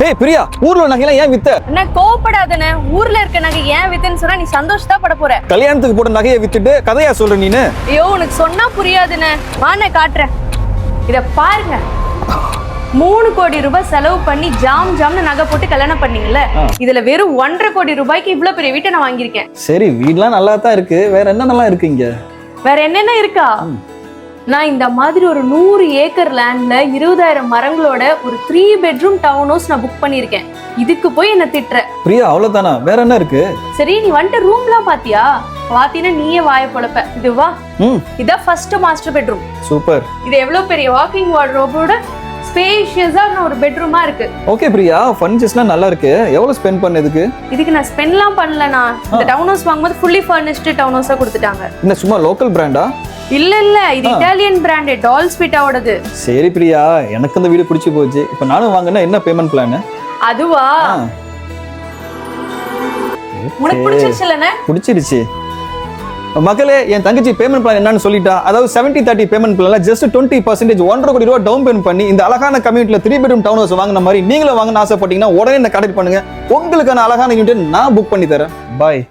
ஏய் பிரியா, ஊர்ல நகையெல்லாம் ஏன் வித்த? என்ன கோவப்படாதனே, ஊர்ல இருக்க நகை ஏன் வித்துன்னு சொன்னா நீ சந்தோஷமா பட போற. கல்யாணத்துக்கு போட்ட நகையை வித்துட்டு கதையா சொல்ற நீனு? ஐயோ உனக்கு சொன்னா புரியாதுனே, வா நான் காட்டுறேன். இத பாருங்க, 3 கோடி ரூபாய் செலவு பண்ணி ஜாம்னு நகை போட்டு கல்யாணம் பண்ணீங்கல்ல, இதுல வெறும் 1.5 கோடி ரூபாய்க்கு இவ்வளவு பெரிய வீட்டை நான் வாங்கியிருக்கேன். சரி, வீடெல்லாம் நல்லா தான் இருக்கு, வேற என்னென்னலாம் இருக்கு இங்க? வேற என்னென்ன இருக்கா? நான் இந்த மாதிரி ஒரு 100 ஏக்கர் லேண்ட்ல 20,000 மரங்களோட ஒரு 3 பெட்ரூம் டவுன் ஹவுஸ் நான் புக் பண்ணிருக்கேன். இதுக்கு போய் என்ன திட்டுற? பிரியா, அவ்வளவுதானா? வேற என்ன இருக்கு? சரி, நீ வந்துட்டு ரூம்லாம் பாத்தியா? பாத்தீங்கன்னா நீயே வாய பொழப்ப. இது வா, இதான் ஃபர்ஸ்ட் மாஸ்டர் பெட்ரூம். சூப்பர். இது எவ்வளவு பெரிய வாக்கிங் வார்ட்ரோபோட ஸ்பேஷியஸான ஒரு பெட்ரூமா இருக்கு. ஓகே பிரியா, ஃபர்னிச்சர்ஸ்லாம் நல்லா இருக்கு. எவ்வளவு ஸ்பெண்ட் பண்ணதுக்கு? இதுக்கு நான் ஸ்பெண்ட்லாம் பண்ணலனா. இந்த டவுன் ஹவுஸ் வாங்கும்போது ஃபுல்லி ஃபர்னிஷ்டு டவுன் ஹவுஸா கொடுத்துட்டாங்க. என்ன சும்மா லோக்கல் பிராண்டா? இல்ல இது இட்டாலியன் பிராண்ட், டால்ஸ்பிட்டாவோடது. சரி பிரியா, எனக்கு இந்த வீடு பிடிச்சு போச்சு. இப்போ நானும் வாங்கினா என்ன பேமெண்ட் பிளான்? அதுவா, உனக்கு பிடிச்சிருச்சுலனே? பிடிச்சிருச்சு. மக்களே, என் தங்கச்சி பேமெண்ட் பிளான் என்னன்னு சொல்லிட்டா. அதாவது 70-30 பேமெண்ட் பிளான்ல ஜஸ்ட் 20% 1.5 கோடி ரூபாய் டவுன் பேமெண்ட் பண்ணி இந்த அழகான கம்யூனிட்டில 3 பெட்ரூம் டவுன் ஹவுஸ் வாங்கின மாதிரி நீங்களும் வாங்கணும்னு ஆசைப்பட்டீங்கன்னா உடனே என்ன கான்டாக்ட் பண்ணுங்க. உங்களுக்கான அழகான யூனிட் நான் புக் பண்ணி தரேன். பாய்.